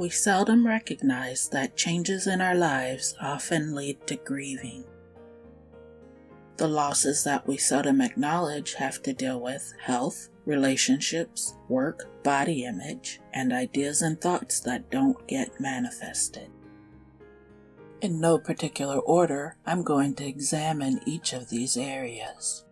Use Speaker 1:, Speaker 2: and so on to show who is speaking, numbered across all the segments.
Speaker 1: We seldom recognize that changes in our lives often lead to grieving. The losses that we seldom acknowledge have to deal with health, relationships, work, body image, and ideas and thoughts that don't get manifested. In no particular order, I'm going to examine each of these areas.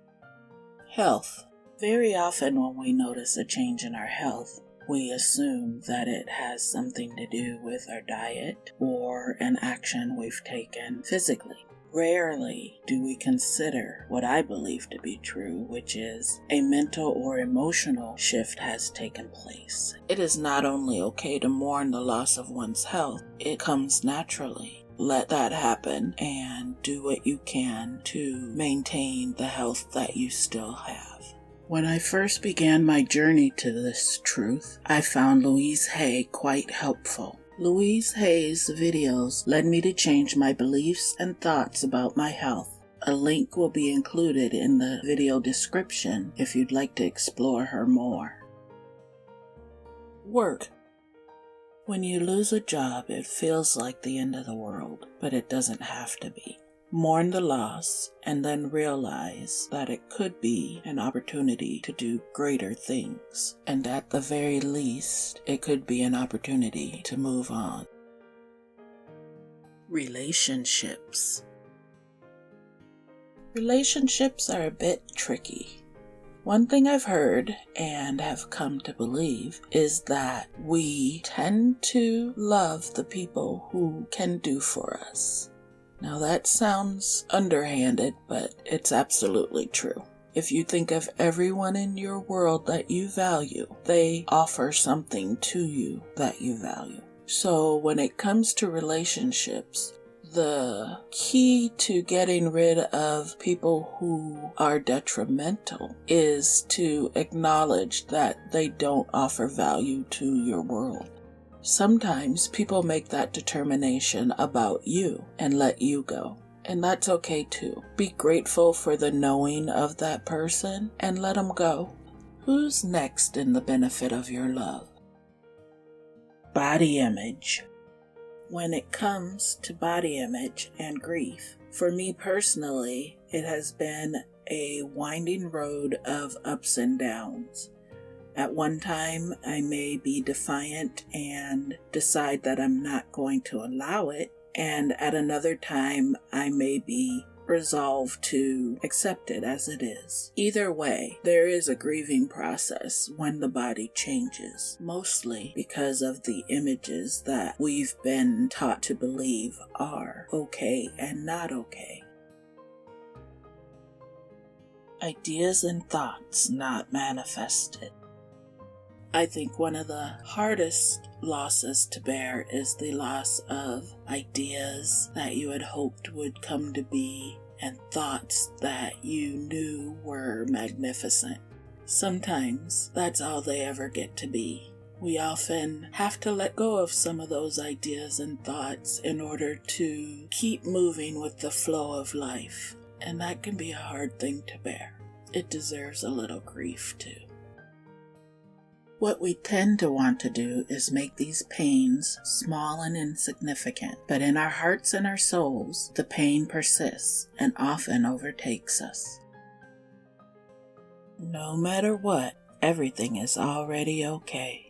Speaker 1: Health. Very often when we notice a change in our health, we assume that it has something to do with our diet or an action we've taken physically. Rarely do we consider what I believe to be true, which is a mental or emotional shift has taken place. It is not only okay to mourn the loss of one's health, it comes naturally. Let that happen and do what you can to maintain the health that you still have. When I first began my journey to this truth, I found Louise Hay quite helpful. Louise Hay's videos led me to change my beliefs and thoughts about my health. A link will be included in the video description if you'd like to explore her more. Work. When you lose a job, it feels like the end of the world, but it doesn't have to be. Mourn the loss and then realize that it could be an opportunity to do greater things. And at the very least, it could be an opportunity to move on. Relationships. Relationships are a bit tricky. One thing I've heard and have come to believe is that we tend to love the people who can do for us. Now that sounds underhanded, but it's absolutely true. If you think of everyone in your world that you value, they offer something to you that you value. So when it comes to relationships, the key to getting rid of people who are detrimental is to acknowledge that they don't offer value to your world. Sometimes people make that determination about you and let you go. And that's okay too. Be grateful for the knowing of that person and let them go. Who's next in the benefit of your love? Body image. When it comes to body image and grief, for me personally, it has been a winding road of ups and downs. At one time, I may be defiant and decide that I'm not going to allow it, and at another time, I may be resolved to accept it as it is. Either way, there is a grieving process when the body changes, mostly because of the images that we've been taught to believe are okay and not okay. Ideas and thoughts not manifested. I think one of the hardest losses to bear is the loss of ideas that you had hoped would come to be and thoughts that you knew were magnificent. Sometimes that's all they ever get to be. We often have to let go of some of those ideas and thoughts in order to keep moving with the flow of life, and that can be a hard thing to bear. It deserves a little grief too. What we tend to want to do is make these pains small and insignificant, but in our hearts and our souls, the pain persists and often overtakes us. No matter what, everything is already okay.